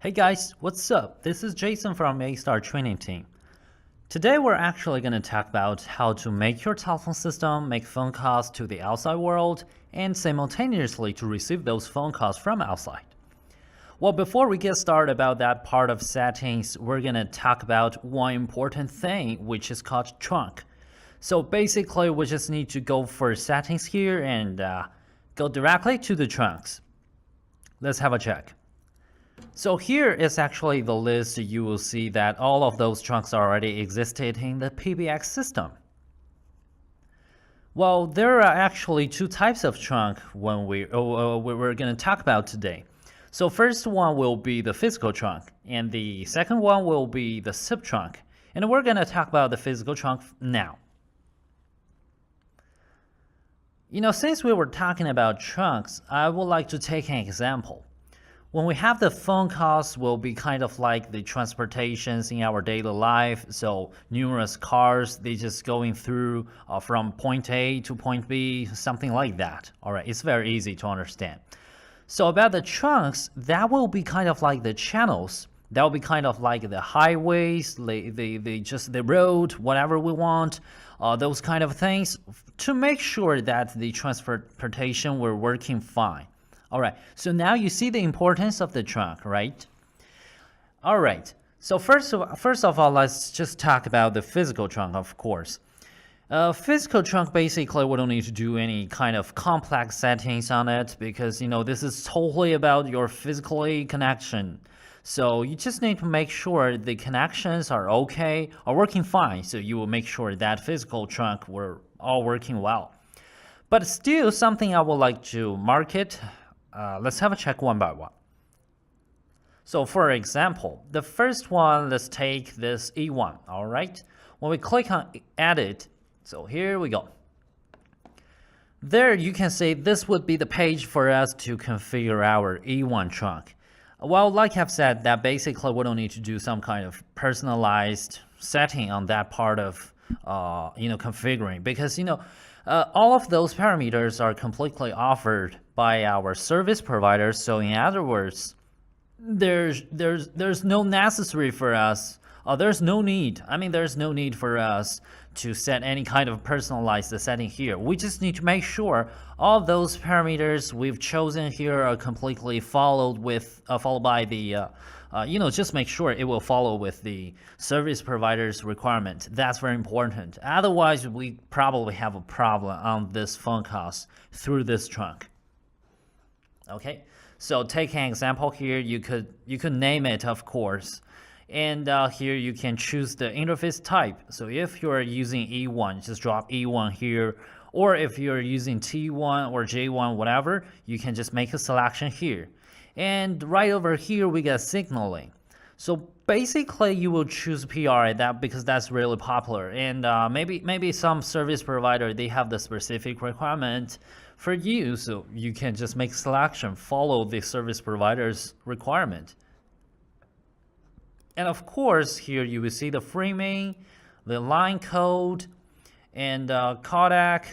Hey guys, what's up? This is Jason from Yeastar training team. Today we're actually going to talk about how to make your telephone system make phone calls to the outside world and simultaneously to receive those phone calls from outside. Well, before we get started about that part of settings, we're going to talk about one important thing, which is called trunk. So basically we just need to go for settings here and go directly to the trunks. Let's have a check. So here is actually the list. You will see that all of those trunks already existed in the PBX system. Well, there are actually two types of trunk when we're going to talk about today. So first one will be the physical trunk, and the second one will be the SIP trunk. And we're going to talk about the physical trunk now. Since we were talking about trunks, I would like to take an example. When we have the phone calls, will be kind of like the transportations in our daily life. So numerous cars, they just going through from point A to point B, something like that. All right, it's very easy to understand. So about the trunks, that will be kind of like the channels. That will be kind of like the highways, the road, whatever we want, those kind of things, to make sure that the transportation were working fine. All right, so now you see the importance of the trunk, right? All right, so first of all, let's just talk about the physical trunk, of course. Physical trunk, basically, we don't need to do any kind of complex settings on it because, this is totally about your physically connection. So you just need to make sure the connections are okay, are working fine. So you will make sure that physical trunk were all working well. But still, something I would like to market. Let's have a check one by one. So for example, the first one, let's take this E1, all right? When we click on edit, so here we go. There you can see this would be the page for us to configure our E1 trunk. Well, like I've said, that basically we don't need to do some kind of personalized setting on that part of, configuring because, all of those parameters are completely offered by our service providers. So in other words, there's no necessary for us. There's no need. There's no need for us to set any kind of personalized setting here. We just need to make sure all those parameters we've chosen here are completely followed by the just make sure it will follow with the service provider's requirement. That's very important. Otherwise, we probably have a problem on this phone calls through this trunk. Okay, so take an example here. You could name it, of course. And here you can choose the interface type. So if you're using E1, just drop E1 here. Or if you're using T1 or J1, whatever, you can just make a selection here. And right over here, we got signaling. So basically, you will choose PR because that's really popular. And maybe some service provider, they have the specific requirement for you. So you can just make selection, follow the service provider's requirement. And of course, here you will see the framing, the line code, and codec.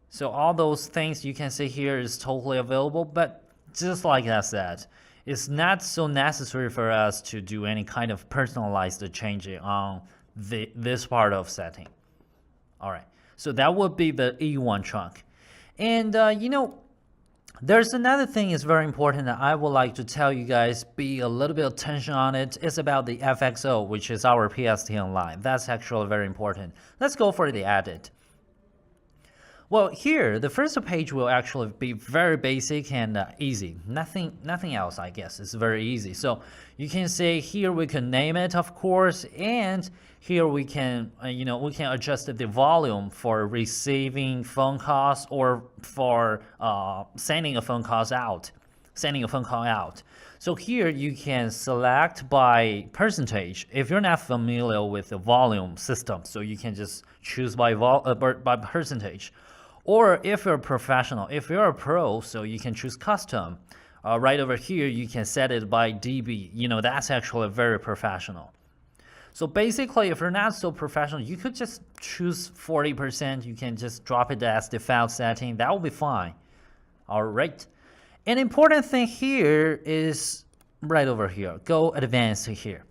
So all those things you can see here is totally available. But just like I said, it's not so necessary for us to do any kind of personalized changing on this part of setting. All right, so that would be the E1 trunk. And there's another thing is very important that I would like to tell you guys, be a little bit of attention on it. It's about the FXO, which is our PSTN line. That's actually very important. Let's go for the edit. Well, here, the first page will actually be very basic and easy. Nothing else, I guess. It's very easy. So you can say here we can name it, of course, and here we can, we can adjust the volume for receiving phone calls or for sending a phone call out. So here you can select by percentage. If you're not familiar with the volume system, so you can just choose by percentage. Or if you're a professional, if you're a pro, so you can choose custom. Right over here, you can set it by dB. That's actually very professional. So basically, if you're not so professional, you could just choose 40%. You can just drop it as default setting. That will be fine. All right. An important thing here is right over here. Go advanced here.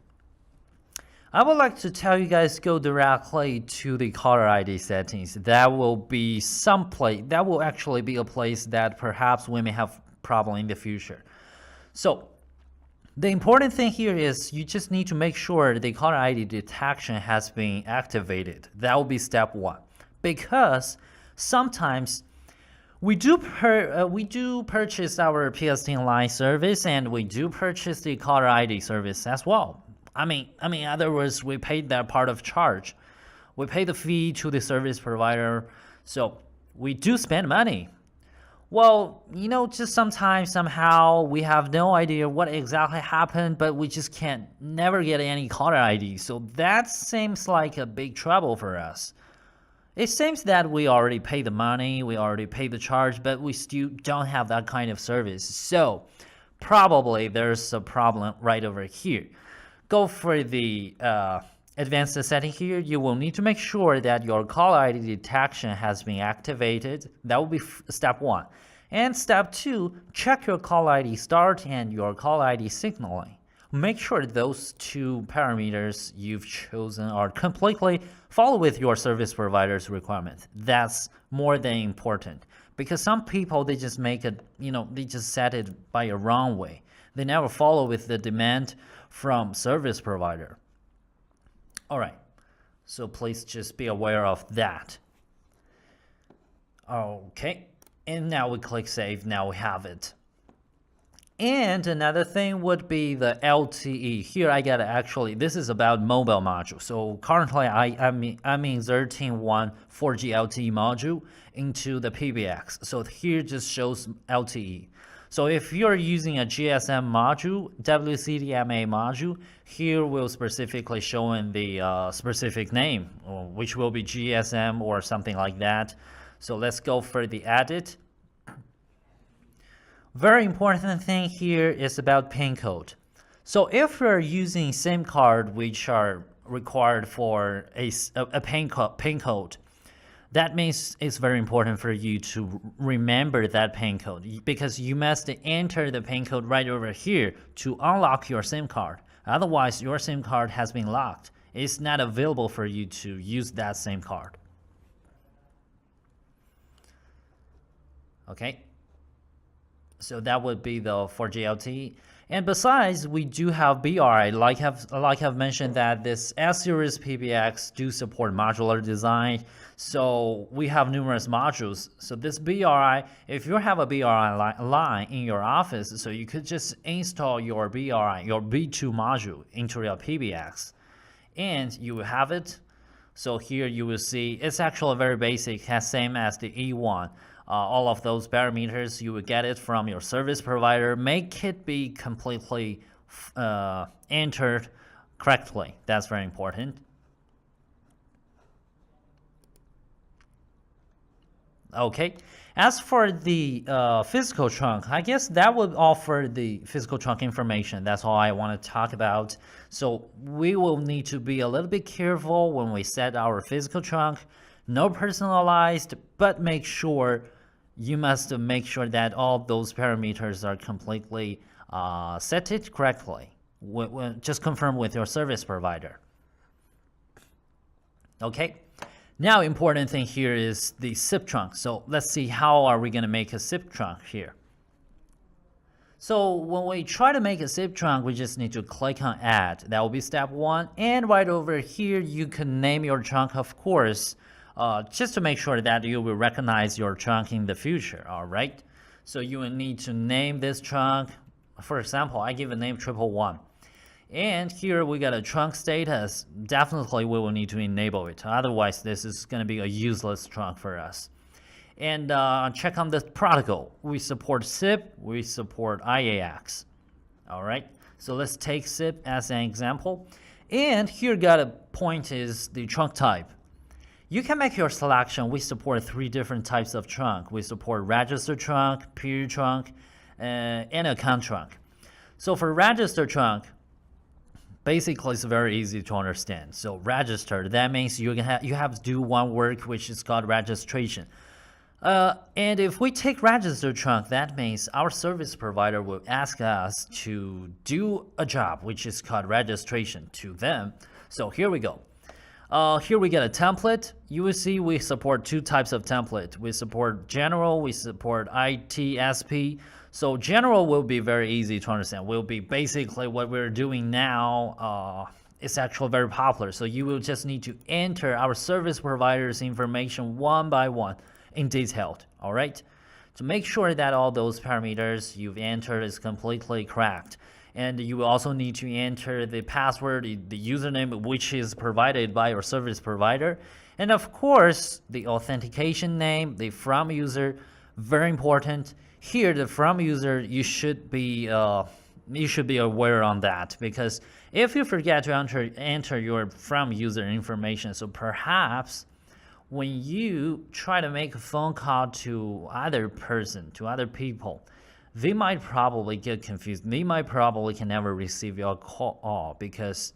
I would like to tell you guys go directly to the caller ID settings. That will be some place. That will actually be a place that perhaps we may have problem in the future. So the important thing here is you just need to make sure the caller ID detection has been activated. That will be step one, because sometimes we do purchase our PSTN line service, and we do purchase the caller ID service as well. I mean, in other words, we paid that part of charge. We pay the fee to the service provider, so we do spend money. Well, just sometimes, somehow, we have no idea what exactly happened, but we just can't never get any caller ID. So that seems like a big trouble for us. It seems that we already pay the money, we already pay the charge, but we still don't have that kind of service. So probably there's a problem right over here. Go for the advanced setting here. You will need to make sure that your caller ID detection has been activated. That will be step one. And step two, check your caller ID start and your caller ID signaling. Make sure those two parameters you've chosen are completely follow with your service provider's requirement. That's more than important, because some people, they just make it, they just set it by a wrong way. They never follow with the demand from service provider. All right, so please just be aware of that. Okay, and now we click save. Now we have it. And another thing would be the LTE. Here I got actually, this is about mobile module. So currently I'm in 13.1 4G LTE module into the PBX. So here just shows LTE. So if you're using a GSM module, WCDMA module, here will specifically show in the specific name, which will be GSM or something like that. So let's go for the edit. Very important thing here is about PIN code. So if you're using SIM card which are required for a PIN code, that means it's very important for you to remember that PIN code, because you must enter the PIN code right over here to unlock your SIM card. Otherwise, your SIM card has been locked. It's not available for you to use that SIM card. Okay, so that would be the 4G LTE. And besides, we do have BRI, like I've mentioned that this S-series PBX do support modular design. So we have numerous modules. So this BRI, if you have a BRI line in your office, so you could just install your BRI, your B2 module into your PBX, and you will have it. So here you will see it's actually very basic, same as the E1. All of those parameters, you will get it from your service provider. Make it be completely entered correctly. That's very important. Okay, as for the physical trunk, I guess that would offer the physical trunk information. That's all I want to talk about. So we will need to be a little bit careful when we set our physical trunk. No personalized, but you must make sure that all those parameters are completely set it correctly. Just confirm with your service provider. Okay. Now, important thing here is the SIP trunk. So let's see how are we going to make a SIP trunk here. So when we try to make a SIP trunk, we just need to click on add. That will be step one. And right over here, you can name your trunk, of course, just to make sure that you will recognize your trunk in the future. All right. So you will need to name this trunk. For example, I give a name 111. And here we got a trunk status. Definitely we will need to enable it. Otherwise, this is going to be a useless trunk for us. And check on the protocol. We support SIP. We support IAX. All right. So let's take SIP as an example. And here got a point is the trunk type. You can make your selection. We support 3 different types of trunk. We support register trunk, period trunk, and account trunk. So for register trunk, basically, it's very easy to understand. So register, that means you have to do one work which is called registration. And if we take register trunk, that means our service provider will ask us to do a job, which is called registration to them. So here we go. Here we get a template. You will see we support two types of template. We support general, we support ITSP. So general will be very easy to understand. Will be basically what we're doing now. It's actually very popular. So you will just need to enter our service provider's information one by one in detail, all right? To make sure that all those parameters you've entered is completely correct. And you will also need to enter the password, the username, which is provided by your service provider. And of course, the authentication name, the from user, very important. Here, the from user, you should be aware on that, because if you forget to enter your from user information, so perhaps when you try to make a phone call to other person, to other people, they might probably get confused. They might probably can never receive your call because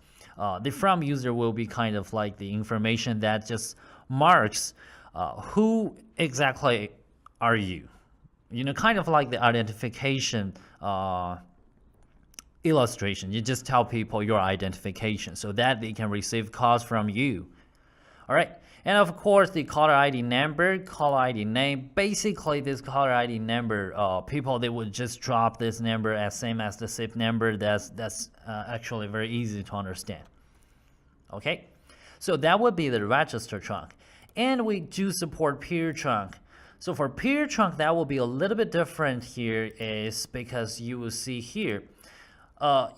the from user will be kind of like the information that just marks who exactly are you. You know, kind of like the identification illustration. You just tell people your identification so that they can receive calls from you. All right. And of course, the caller ID number, caller ID name. Basically, this caller ID number, people, they would just drop this number as same as the SIP number. That's actually very easy to understand. Okay, so that would be the register trunk. And we do support peer trunk. So for peer trunk, that will be a little bit different here, is because you will see here,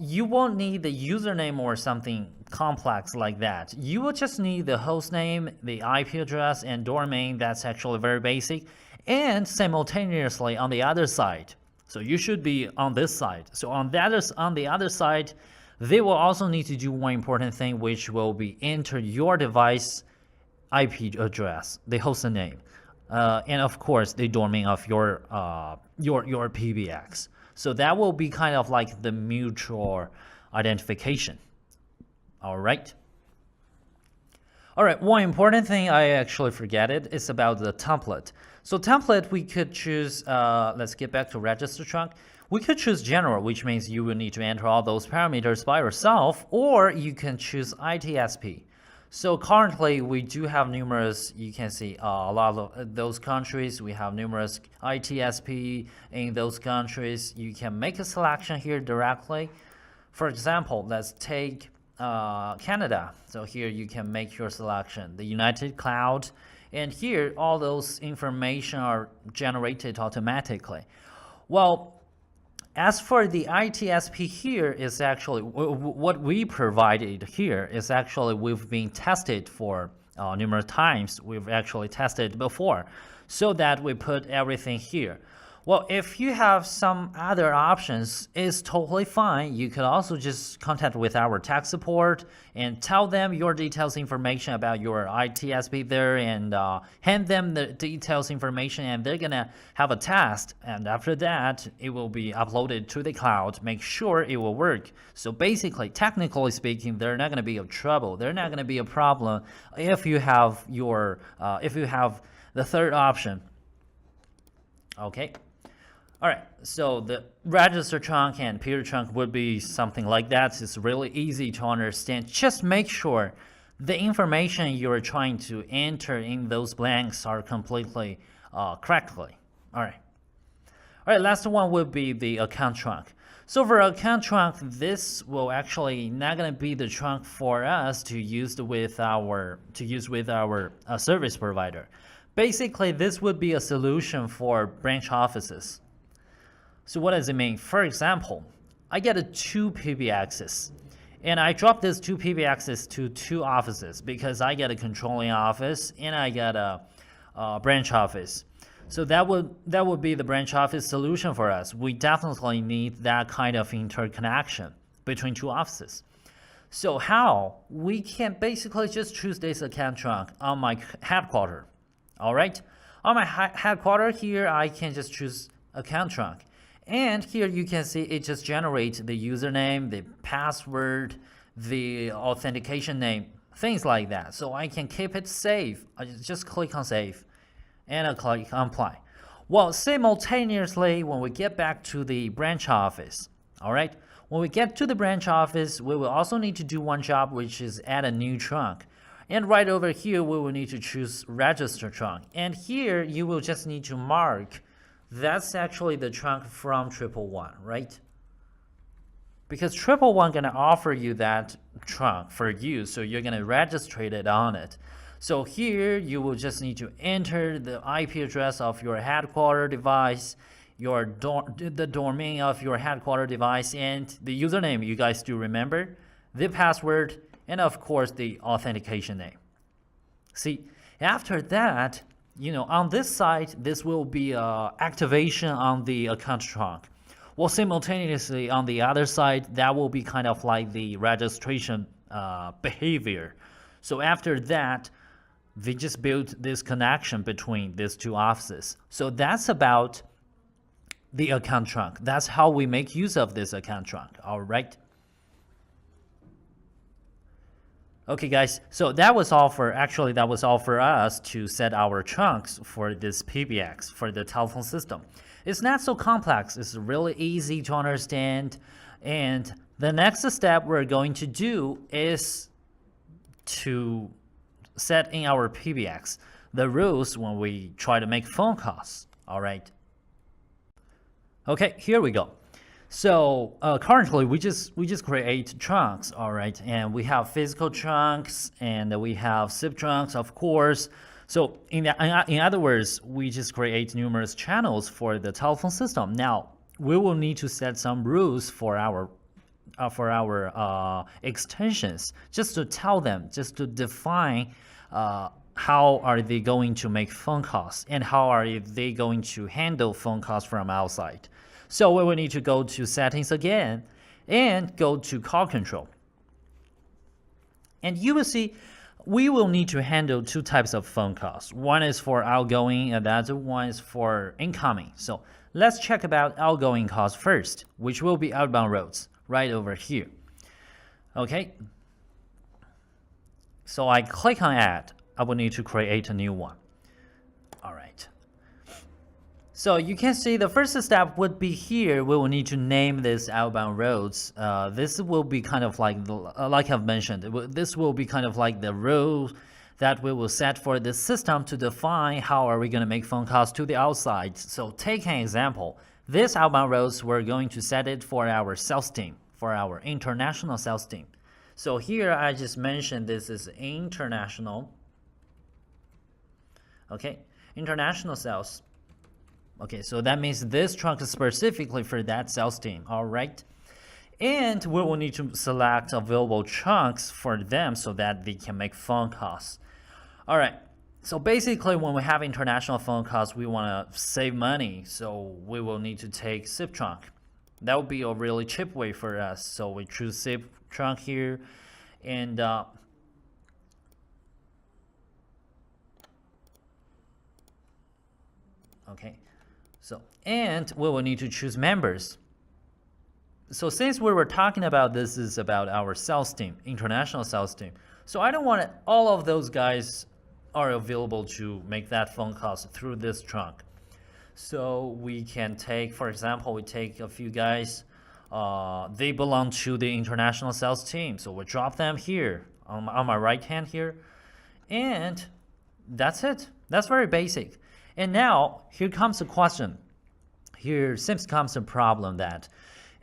you won't need the username or something complex like that. You will just need the host name, the IP address, and domain. That's actually very basic. And simultaneously on the other side, so you should be on this side. So on the other side, they will also need to do one important thing, which will be enter your device IP address, the host name, and of course the domain of your PBX. So that will be kind of like the mutual identification. All right. All right, one important thing I actually forget it is about the template. So template, we could choose, let's get back to register trunk. We could choose general, which means you will need to enter all those parameters by yourself, or you can choose ITSP. So currently, we do have numerous, you can see a lot of those countries, we have numerous ITSP in those countries. You can make a selection here directly. For example, let's take Canada. So here you can make your selection, the United Cloud, and here all those information are generated automatically. Well, as for the ITSP here is actually what we provided here is actually we've been tested for numerous times. We've actually tested before so that we put everything here. Well, if you have some other options, it's totally fine. You could also just contact with our tech support and tell them your details information about your ITSP there and hand them the details information, and they're gonna have a test. And after that, it will be uploaded to the cloud, make sure it will work. So basically, technically speaking, they're not gonna be a trouble. They're not gonna be a problem if you have your, if you have the third option. Okay. All right, so the register trunk and peer trunk would be something like that. It's really easy to understand. Just make sure the information you're trying to enter in those blanks are completely correctly. All right, last one would be the account trunk. So for account trunk, this will actually not going to be the trunk for us to use with our service provider. Basically, this would be a solution for branch offices. So what does it mean? For example, I get two PBXs, and I drop these two PBXs to two offices because I get a controlling office and I get a branch office. So that would be the branch office solution for us. We definitely need that kind of interconnection between two offices. So how? We can basically just choose this account trunk on my headquarters. All right, on my headquarters here, I can just choose account trunk. And here you can see it just generates the username, the password, the authentication name, things like that. So I can keep it safe. I just click on save. and I click apply. Well, simultaneously, when we get back to the branch office, all right, when we get to the branch office, we will also need to do one job, which is add a new trunk. And right over here, we will need to choose register trunk. And here, you will just need to mark that's actually the trunk from 111, right? Because 111 gonna offer you that trunk for you, so you're gonna register it on it. So here, you will just need to enter the IP address of your headquarter device, the domain of your headquarter device, and the username you guys do remember, the password, and of course the authentication name. See, after that, on this side, this will be activation on the account trunk. Well, simultaneously on the other side, that will be kind of like the registration behavior. So after that, they just built this connection between these two offices. So that's about the account trunk. That's how we make use of this account trunk, all right? Okay, guys, so that was all for us to set our trunks for this PBX, for the telephone system. It's not so complex. It's really easy to understand. And the next step we're going to do is to set in our PBX the rules when we try to make phone calls, all right? Okay, here we go. So currently we just create trunks, all right, and we have physical trunks and we have SIP trunks, of course. So in other words, we just create numerous channels for the telephone system. Now we will need to set some rules for our extensions, just to tell them, just to define how are they going to make phone calls and how are they going to handle phone calls from outside. So we will need to go to settings again and go to call control. And you will see we will need to handle two types of phone calls. One is for outgoing and the other one is for incoming. So let's check about outgoing calls first, which will be outbound roads right over here. Okay. So I click on add. I will need to create a new one. All right. So you can see the first step would be here. We will need to name this outbound roads. This will be kind of like, like I've mentioned, this will be kind of like the rule that we will set for the system to define how are we going to make phone calls to the outside. So take an example. This outbound roads, we're going to set it for our sales team, for our international sales team. So here I just mentioned this is international. Okay, international sales. Okay, so that means this trunk is specifically for that sales team, all right? And we will need to select available trunks for them so that they can make phone calls. All right, so basically when we have international phone calls, we want to save money, so we will need to take SIP trunk. That would be a really cheap way for us. So we choose SIP trunk here, and okay. So, and we will need to choose members. So since we were talking about this is about our sales team, international sales team. So I don't want all of those guys are available to make that phone calls through this trunk. So we can take, for example, we take a few guys, they belong to the international sales team. So we drop them here on my right hand here. And that's it. That's very basic. And now, here comes a question. Here seems comes a problem that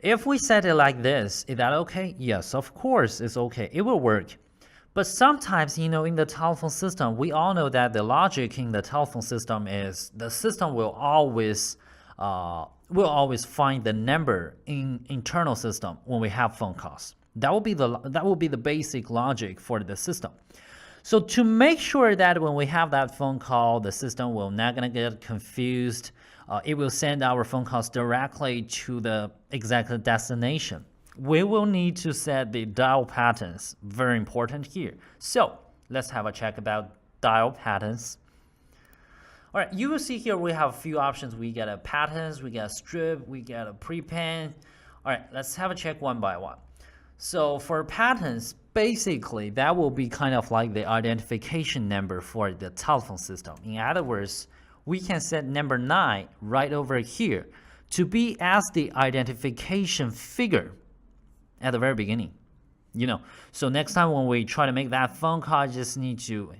if we set it like this, is that okay? Yes, of course it's okay. It will work. But sometimes, in the telephone system, we all know that the logic in the telephone system is the system will always find the number in internal system when we have phone calls. That will be the basic logic for the system. So to make sure that when we have that phone call, the system will not gonna get confused. It will send our phone calls directly to the exact destination. We will need to set the dial patterns. Very important here. So let's have a check about dial patterns. All right, you will see here we have a few options. We get a patterns, we get a strip, we get a prepend. All right, let's have a check one by one. So for patterns, basically that will be kind of like the identification number for the telephone system. In other words, we can set number 9 right over here to be as the identification figure at the very beginning. So next time when we try to make that phone call, I just need to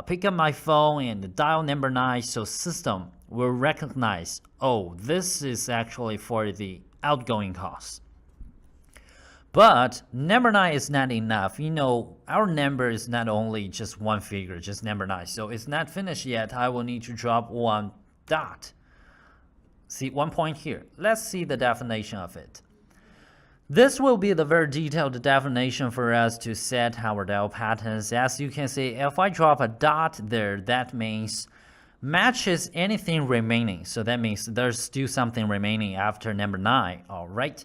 pick up my phone and dial number 9, so system will recognize, oh, this is actually for the outgoing calls. But number 9 is not enough. Our number is not only just one figure, just number 9. So it's not finished yet. I will need to drop one dot. See, 1 point here. Let's see the definition of it. This will be the very detailed definition for us to set our dial patterns. As you can see, if I drop a dot there, that means matches anything remaining. So that means there's still something remaining after number 9. All right.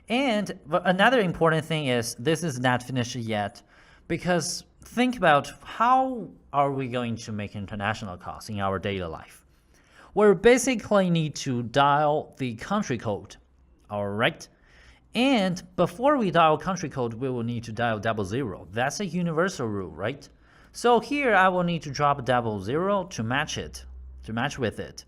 And another important thing is this is not finished yet, because think about how are we going to make international calls in our daily life. We basically need to dial the country code. All right. And before we dial country code, we will need to dial 00. That's a universal rule, right? So here I will need to drop 00 to match with it.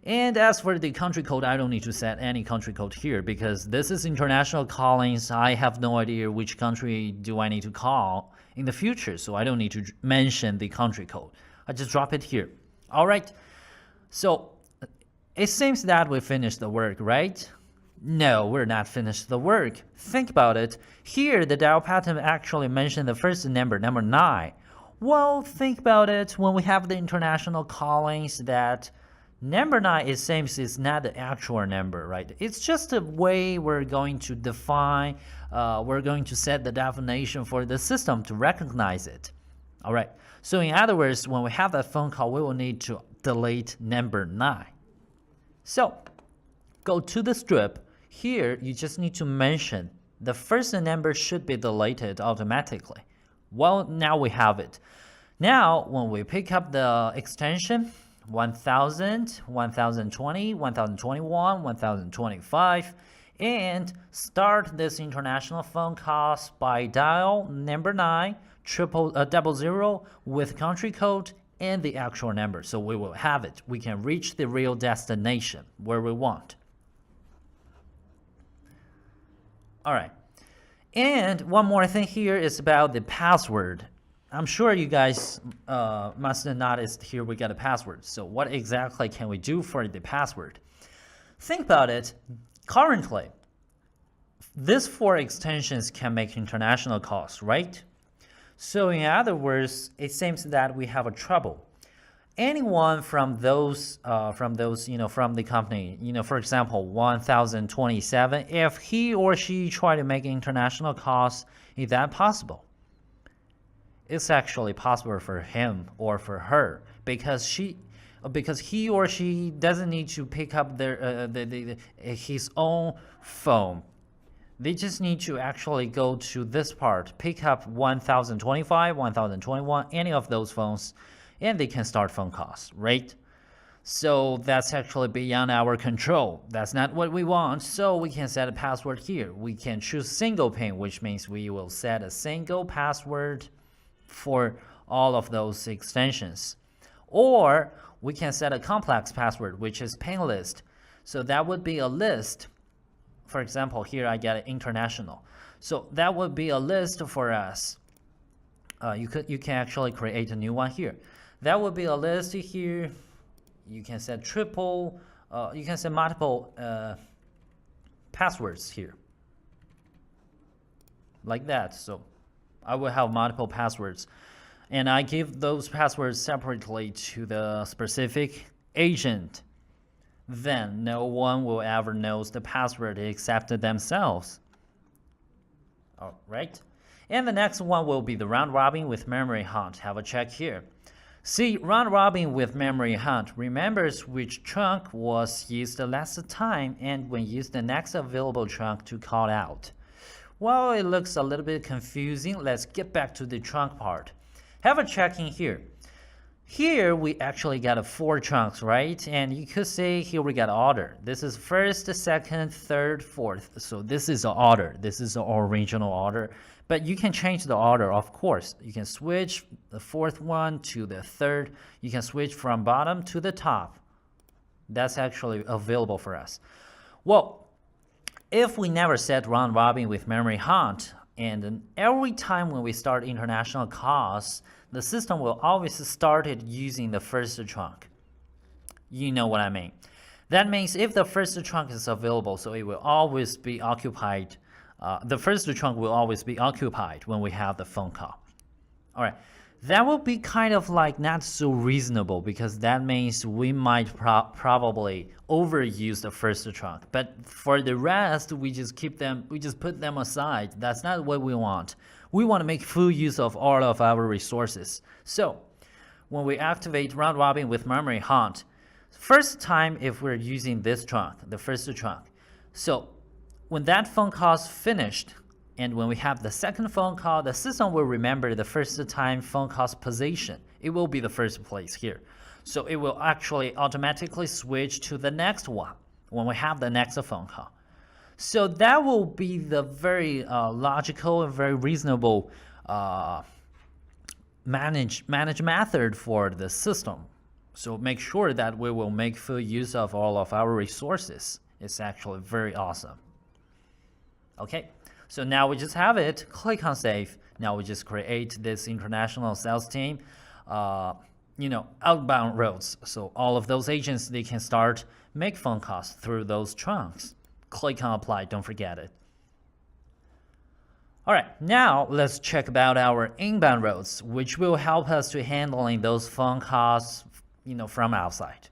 And as for the country code, I don't need to set any country code here because this is international callings. I have no idea which country do I need to call in the future, so I don't need to mention the country code. I just drop it here. All right. So it seems that we finished the work, right? No, we're not finished the work. Think about it. Here, the dial pattern actually mentioned the first number 9. Well, think about it. When we have the international callings, that number 9, it seems, is not the actual number, right? It's just a way we're going to define, we're going to set the definition for the system to recognize it. All right. So in other words, when we have that phone call, we will need to delete number 9. So go to the strip. Here, you just need to mention the first number should be deleted automatically. Well, now we have it. Now, when we pick up the extension, 1000, 1020, 1021, 1025, and start this international phone calls by dial number 9, 00 with country code and the actual number. So we will have it. We can reach the real destination where we want. All right. And one more thing here is about the password. I'm sure you guys must have noticed here we got a password. So what exactly can we do for the password? Think about it. Currently, these 4 extensions can make international calls, right? So in other words, it seems that we have a trouble. Anyone from those, from the company, for example, 1027, if he or she try to make international calls, is that possible? It's actually possible for him or for her because he or she doesn't need to pick up his own phone. They just need to actually go to this part, pick up 1025, 1021, any of those phones, and they can start phone calls, right? So that's actually beyond our control. That's not what we want. So we can set a password here. We can choose single pin, which means we will set a single password for all of those extensions. Or we can set a complex password, which is pin list. So that would be a list. For example, here I get international. So that would be a list for us. You can actually create a new one here. That would be a list here. You can set you can set multiple passwords here. Like that. So I will have multiple passwords. And I give those passwords separately to the specific agent. Then no one will ever knows the password except themselves. All right. And the next one will be the round robin with memory hunt. Have a check here. See, round robin with memory hunt remembers which trunk was used the last time and when used the next available trunk to call out. Well, it looks a little bit confusing. Let's get back to the trunk part. Have a check in here. Here we actually got 4 trunks, right? And you could say here we got order. This is first, second, third, fourth. So this is the order. This is the original order. But you can change the order, of course. You can switch the 4th one to the 3rd. You can switch from bottom to the top. That's actually available for us. Well, if we never set round robin with memory hunt, and then every time when we start international calls, the system will always start it using the first trunk. You know what I mean. That means if the first trunk is available, so it will always be occupied. The first trunk will always be occupied when we have the phone call. All right. That will be kind of like not so reasonable, because that means we might probably overuse the first trunk. But for the rest, we just put them aside. That's not what we want. We want to make full use of all of our resources. So when we activate round robin with memory hunt, first time if we're using this trunk, the first trunk. So when that phone call's finished, and when we have the second phone call, the system will remember the first time phone call's position. It will be the first place here. So it will actually automatically switch to the next one when we have the next phone call. So that will be the very logical and very reasonable manage method for the system. So make sure that we will make full use of all of our resources. It's actually very awesome. Okay. So now we just have it, click on save. Now we just create this international sales team, outbound roads. So all of those agents, they can start make phone calls through those trunks. Click on apply, don't forget it. All right, now let's check about our inbound roads, which will help us to handling those phone calls, from outside.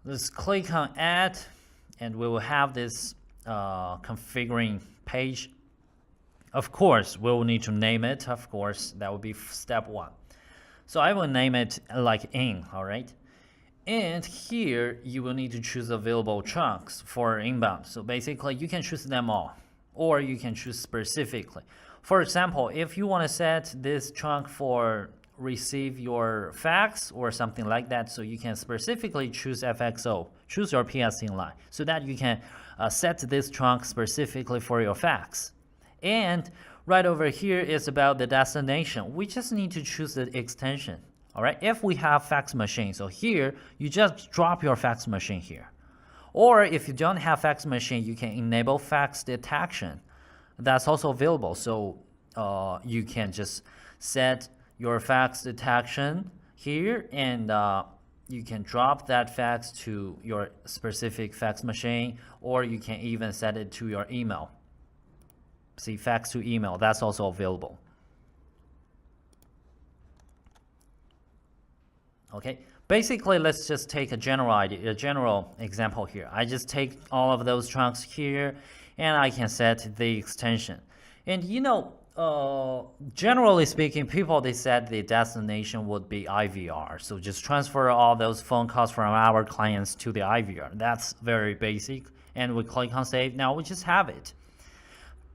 Let's click on add, and we will have this configuring page. Of course, we will need to name it. Of course, that would be step 1. So I will name it like in, all right? And here you will need to choose available trunks for inbound. So basically you can choose them all, or you can choose specifically. For example, if you want to set this trunk for receive your fax or something like that, so you can specifically choose FXO, choose your PSC line, so that you can set this trunk specifically for your fax. And right over here is about the destination. We just need to choose the extension. All right, if we have fax machine, so here you just drop your fax machine here. Or if you don't have fax machine, you can enable fax detection. That's also available. So you can just set your fax detection here, and you can drop that fax to your specific fax machine, or you can even set it to your email. See, fax to email, that's also available. Okay, basically let's just take a general example here. I just take all of those trunks here, and I can set the extension. And generally speaking, people, they said the destination would be IVR. So just transfer all those phone calls from our clients to the IVR. That's very basic. And we click on save. Now we just have it.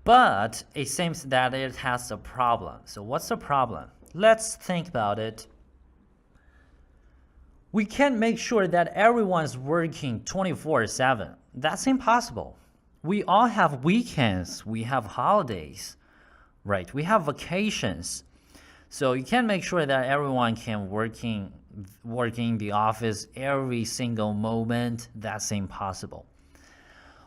But it seems that it has a problem. So what's the problem? Let's think about it. We can't make sure that everyone's working 24/7. That's impossible. We all have weekends. We have holidays. Right, we have vacations, so you can make sure that everyone can working in the office every single moment. That's impossible.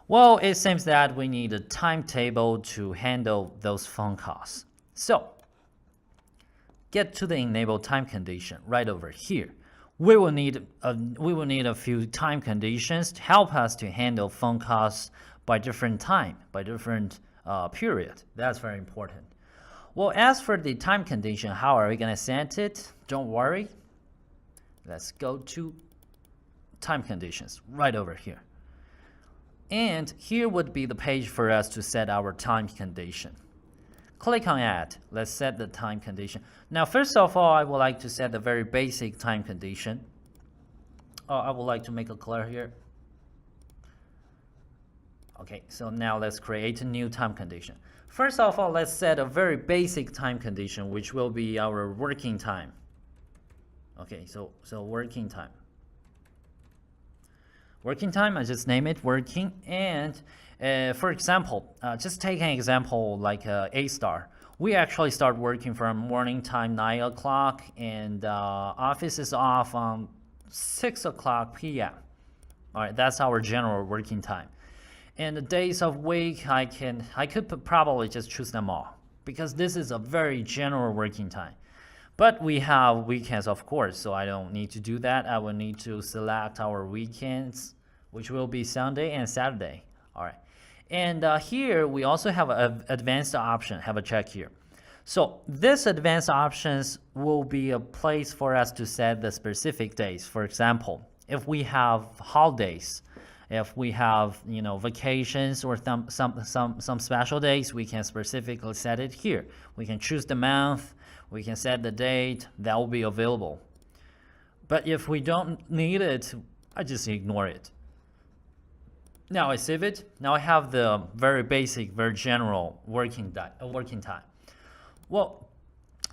Well, it seems that we need a timetable to handle those phone calls. So get to the enable time condition right over here. We will need a few time conditions to help us to handle phone calls by different time, by different period. That's very important. Well, as for the time condition, how are we going to set it? Don't worry. Let's go to time conditions right over here. And here would be the page for us to set our time condition. Click on add. Let's set the time condition. Now, first of all, I would like to set a very basic time condition. I would like to make it clear here. Okay, so now let's create a new time condition. First of all, let's set a very basic time condition, which will be our working time. Okay, so working time. Working time, I just name it working. And for example, just take an example like Yeastar. We actually start working from morning time 9 o'clock, and office is off on 6 o'clock p.m. All right, that's our general working time. And the days of week, I could probably just choose them all because this is a very general working time. But we have weekends, of course, so I don't need to do that. I will need to select our weekends, which will be Sunday and Saturday. All right. And here we also have an advanced option. Have a check here. So this advanced options will be a place for us to set the specific days. For example, if we have holidays, if we have vacations or some special days, we can specifically set it here. We can choose the month, we can set the date that will be available. But if we don't need it, I just ignore it. Now I save it. Now I have the very basic, very general working time. Well,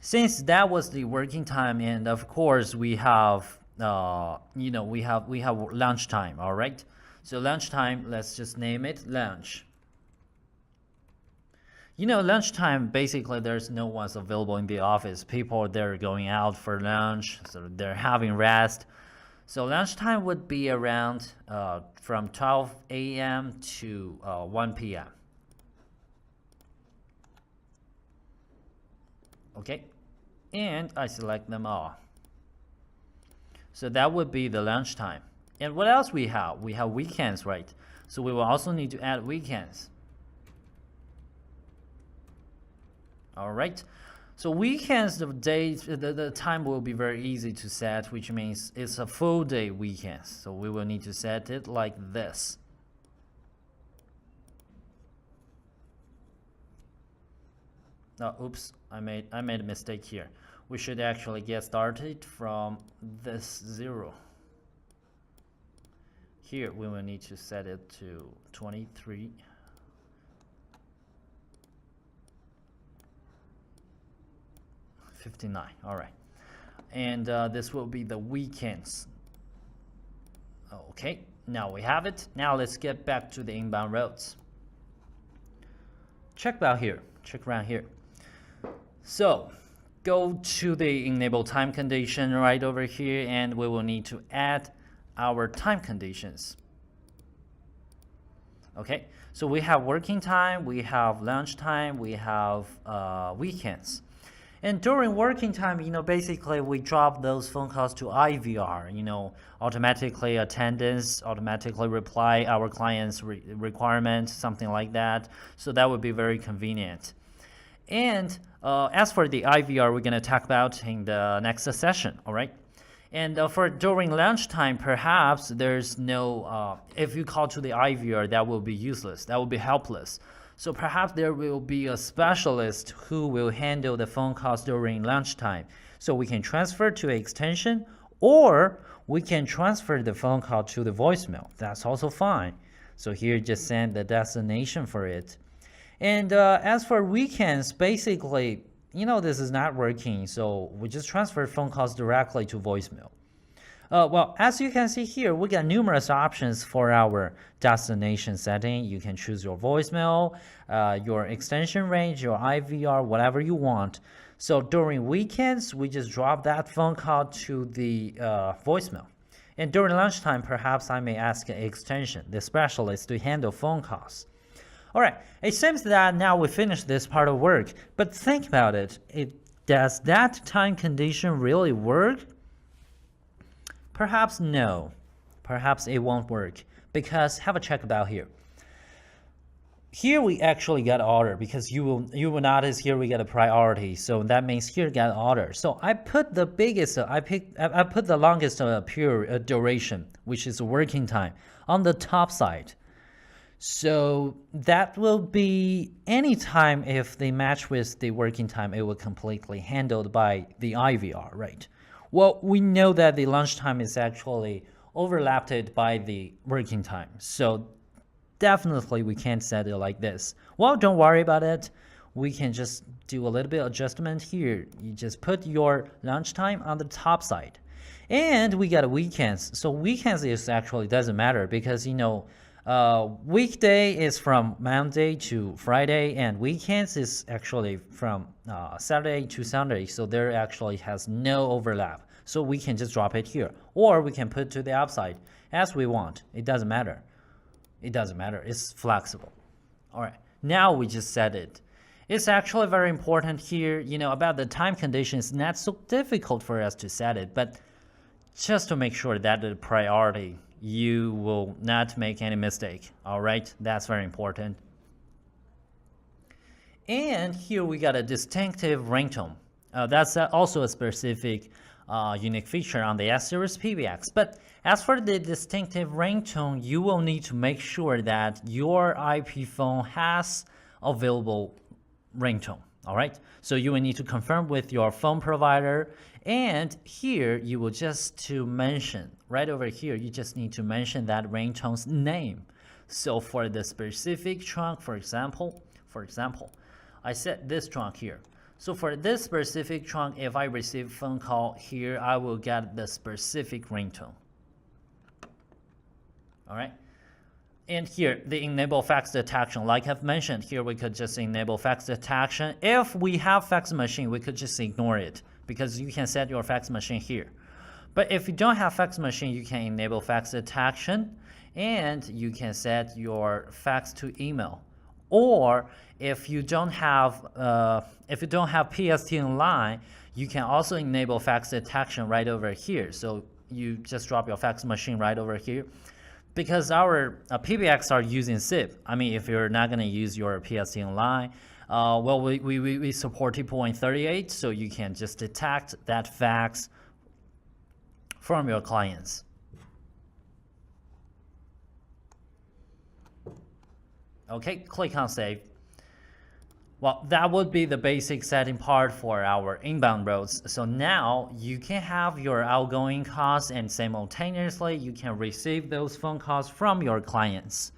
since that was the working time, and of course we have we have lunchtime. All right. So lunchtime, let's just name it lunch. Lunchtime, basically there's no one's available in the office. People, they're going out for lunch, so they're having rest. So lunchtime would be around from 12 a.m. to 1 p.m. Okay, and I select them all. So that would be the lunchtime. And what else we have? We have weekends, right? So we will also need to add weekends. All right. So weekends, the time will be very easy to set, which means it's a full day weekend. So we will need to set it like this. Oh, oops, I made a mistake here. We should actually get started from this 0. Here we will need to set it to 23. $59. All right, and this will be the weekends. Okay, now we have it. Now let's get back to the inbound routes. Check around here. So go to the enable time condition right over here, and we will need to add our time conditions. Okay, so we have working time, we have lunch time, we have weekends. And during working time, basically we drop those phone calls to IVR, automatically attendance, automatically reply our client's requirements, something like that. So that would be very convenient. And as for the IVR, we're going to talk about in the next session, all right? And for during lunchtime, perhaps there's no, if you call to the IVR, that will be useless, that will be helpless. So perhaps there will be a specialist who will handle the phone calls during lunchtime. So we can transfer to an extension, or we can transfer the phone call to the voicemail. That's also fine. So here, just send the destination for it. And as for weekends, basically, this is not working. So we just transfer phone calls directly to voicemail. Well, as you can see here, we got numerous options for our destination setting. You can choose your voicemail, your extension range, your IVR, whatever you want. So during weekends, we just drop that phone call to the voicemail. And during lunchtime, perhaps I may ask an extension, the specialist, to handle phone calls. All right, it seems that now we finished this part of work, but think about it. Does that time condition really work? Perhaps no. Perhaps it won't work, because have a check about here. Here we actually got order, because you will notice here we get a priority, so that means here got order. So I put the biggest, I put the longest pure duration, which is working time, on the top side. So that will be any time if they match with the working time, it will completely handled by the IVR, right? Well, we know that the lunchtime is actually overlapped by the working time. So definitely we can't set it like this. Well, don't worry about it. We can just do a little bit of adjustment here. You just put your lunchtime on the top side. And we got weekends. So weekends is actually doesn't matter because, weekday is from Monday to Friday, and weekends is actually from Saturday to Sunday. So there actually has no overlap. So we can just drop it here, or we can put to the upside as we want. It doesn't matter. It doesn't matter. It's flexible. All right. Now we just set it. It's actually very important here, about the time condition. It's not so difficult for us to set it, but just to make sure that the priority, you will not make any mistake. All right. That's very important. And here we got a distinctive ringtone. That's also a specific unique feature on the S-Series PBX. But as for the distinctive ringtone, you will need to make sure that your IP phone has available ringtone. All right. So you will need to confirm with your phone provider. And here you will just to mention, right over here, you just need to mention that ringtone's name. So for the specific trunk, for example, I set this trunk here. So for this specific trunk, if I receive phone call here, I will get the specific ringtone. All right. And here, the enable fax detection, like I've mentioned, here we could just enable fax detection. If we have fax machine, we could just ignore it because you can set your fax machine here. But if you don't have fax machine, you can enable fax detection and you can set your fax to email. Or if you don't have PST in line, you can also enable fax detection right over here. So you just drop your fax machine right over here. Because our PBX are using SIP. I mean, if you're not going to use your PST in line, well, we support 2.38, so you can just detect that fax from your clients. Okay, click on save. Well, that would be the basic setting part for our inbound routes. So now you can have your outgoing calls and simultaneously you can receive those phone calls from your clients.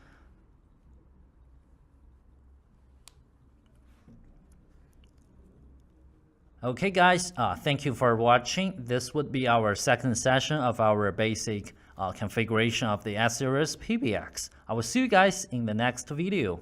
Okay guys, thank you for watching. This would be our second session of our basic configuration of the S-Series PBX. I will see you guys in the next video.